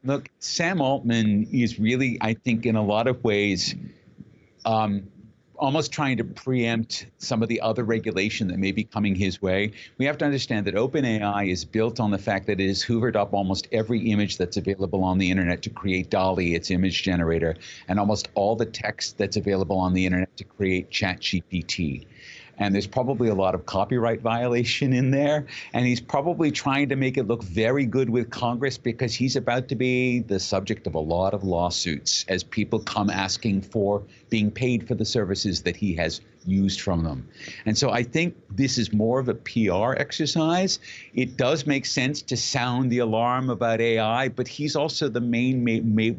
Look, Sam Altman is really, I think, in a lot of ways, um, almost trying to preempt some of the other regulation that may be coming his way. We have to understand that OpenAI is built on the fact that it has hoovered up almost every image that's available on the internet to create DALL-E, its image generator, and almost all the text that's available on the internet to create ChatGPT. And there's probably a lot of copyright violation in there. And he's probably trying to make it look very good with Congress because he's about to be the subject of a lot of lawsuits as people come asking for being paid for the services that he has used from them. And so I think this is more of a PR exercise. It does make sense to sound the alarm about AI, but he's also the main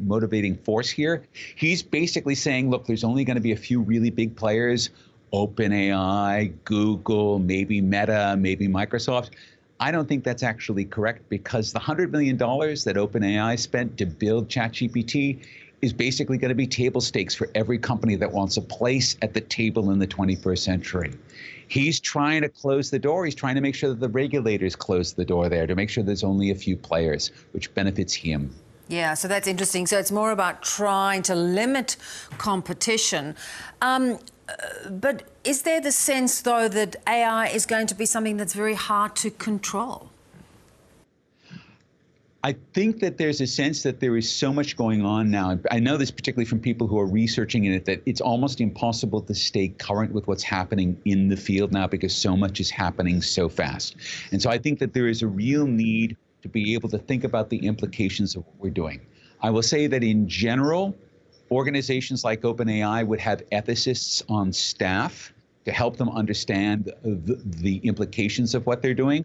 motivating force here. He's basically saying, look, there's only going to be a few really big players. OpenAI, Google, maybe Meta, maybe Microsoft. I don't think that's actually correct because the $100 million that OpenAI spent to build ChatGPT is basically going to be table stakes for every company that wants a place at the table in the 21st century. He's trying to close the door. He's trying to make sure that the regulators close the door there to make sure there's only a few players, which benefits him. Yeah, so that's interesting. So it's more about trying to limit competition. But is there the sense, though, that AI is going to be something that's very hard to control? I think that there's a sense that there is so much going on now. I know this particularly from people who are researching in it, that it's almost impossible to stay current with what's happening in the field now because so much is happening so fast. And so I think that there is a real need to be able to think about the implications of what we're doing. I will say that in general, organizations like OpenAI would have ethicists on staff to help them understand the implications of what they're doing.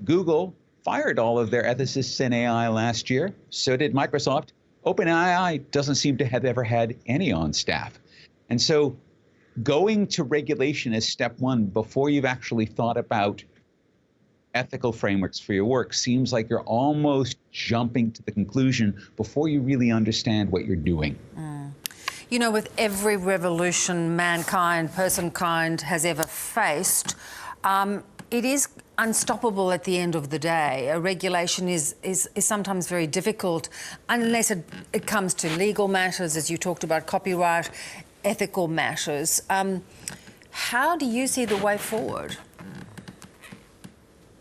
Google fired all of their ethicists in AI last year. So did Microsoft. OpenAI doesn't seem to have ever had any on staff. And so going to regulation as step one before you've actually thought about ethical frameworks for your work seems like you're almost jumping to the conclusion before you really understand what you're doing. You know, with every revolution personkind has ever faced, it is unstoppable at the end of the day. A regulation is sometimes very difficult unless it comes to legal matters, as you talked about, copyright, ethical matters. How do you see the way forward?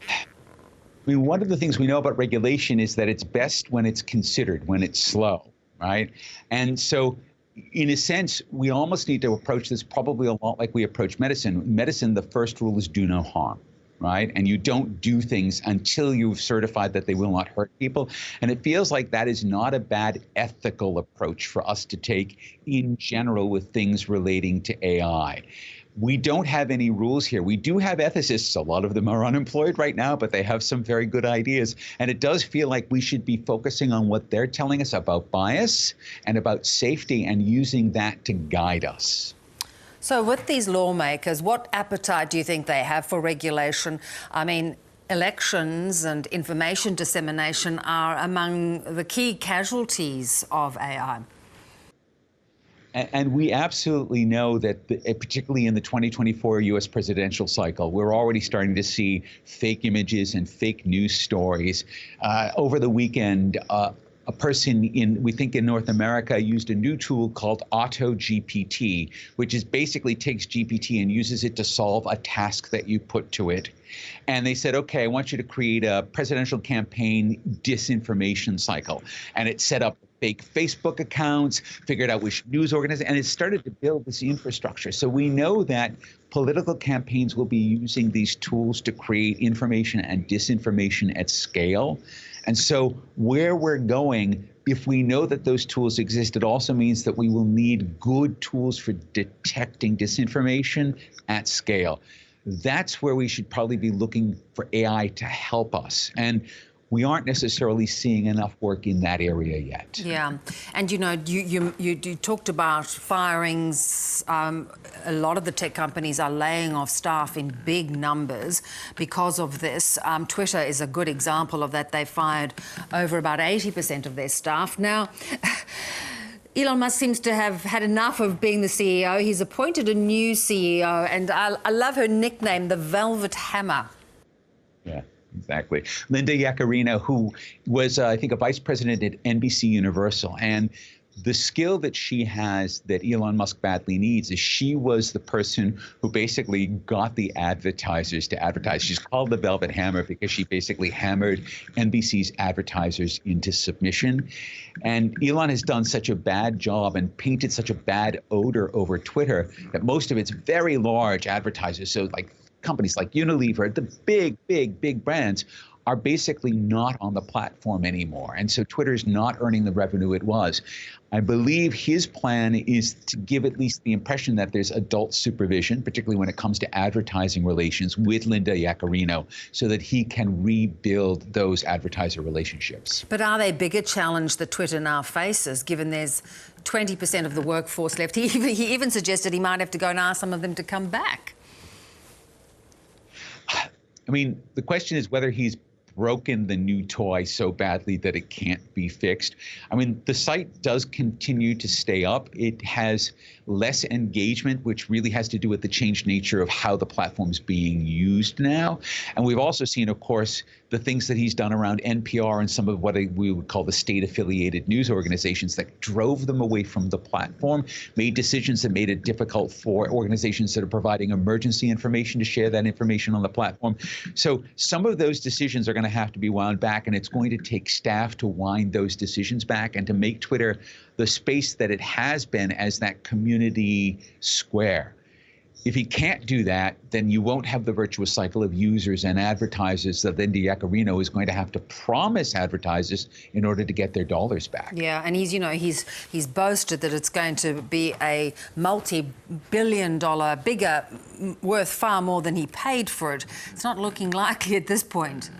I mean, one of the things we know about regulation is that it's best when it's considered, when it's slow, right? And so in a sense, we almost need to approach this probably a lot like we approach medicine. Medicine, the first rule is do no harm, right? And you don't do things until you've certified that they will not hurt people. And it feels like that is not a bad ethical approach for us to take in general with things relating to AI. We don't have any rules here. We do have ethicists. A lot of them are unemployed right now, but they have some very good ideas. And it does feel like we should be focusing on what they're telling us about bias and about safety and using that to guide us. So with these lawmakers, what appetite do you think they have for regulation? I mean, elections and information dissemination are among the key casualties of AI. And we absolutely know that, particularly in the 2024 U.S. presidential cycle, we're already starting to see fake images and fake news stories. Over the weekend, a person we think in North America used a new tool called AutoGPT, which basically takes GPT and uses it to solve a task that you put to it. And they said, okay, I want you to create a presidential campaign disinformation cycle. And it set up fake Facebook accounts, figured out which news organizations, and it started to build this infrastructure. So we know that political campaigns will be using these tools to create information and disinformation at scale. And so where we're going, if we know that those tools exist, it also means that we will need good tools for detecting disinformation at scale. That's where we should probably be looking for AI to help us. And we aren't necessarily seeing enough work in that area yet. Yeah, and you know, you talked about firings. A lot of the tech companies are laying off staff in big numbers because of this. Twitter is a good example of that. They fired over about 80% of their staff. Now, Elon Musk seems to have had enough of being the CEO. He's appointed a new CEO, and I love her nickname, the Velvet Hammer. Yeah. Exactly. Linda Yaccarino, who was, I think, a vice president at NBC Universal. And the skill that she has that Elon Musk badly needs is she was the person who basically got the advertisers to advertise. She's called the Velvet Hammer because she basically hammered NBC's advertisers into submission. And Elon has done such a bad job and painted such a bad odor over Twitter that most of its very large advertisers, so like companies like Unilever, the big brands, are basically not on the platform anymore. And so Twitter's not earning the revenue it was. I believe his plan is to give at least the impression that there's adult supervision, particularly when it comes to advertising relations with Linda Yaccarino, so that he can rebuild those advertiser relationships. But are they a bigger challenge that Twitter now faces, given there's 20% of the workforce left? He even suggested he might have to go and ask some of them to come back. I mean, the question is whether he's broken the new toy so badly that it can't be fixed. I mean, the site does continue to stay up. It has less engagement, which really has to do with the changed nature of how the platform's being used now. And we've also seen, of course, the things that he's done around NPR and some of what we would call the state-affiliated news organizations that drove them away from the platform, made decisions that made it difficult for organizations that are providing emergency information to share that information on the platform. So some of those decisions are going to have to be wound back, and it's going to take staff to wind those decisions back and to make Twitter the space that it has been as that community square. If he can't do that, then you won't have the virtuous cycle of users and advertisers that Linda Yaccarino is going to have to promise advertisers in order to get their dollars back. Yeah, and he's boasted that it's going to be a multi-billion-dollar, bigger, worth far more than he paid for it. It's not looking likely at this point.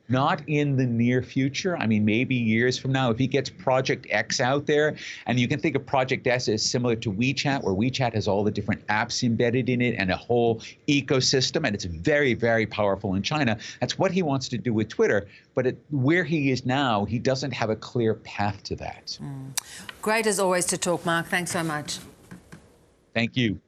Not in the near future. I mean, maybe years from now, if he gets Project X out there, and you can think of Project X as similar to WeChat, where WeChat has all the different apps embedded in it and a whole ecosystem, and it's very, very powerful in China. That's what he wants to do with Twitter. But where he is now, he doesn't have a clear path to that. Great as always to talk, Mark. Thanks so much. Thank you.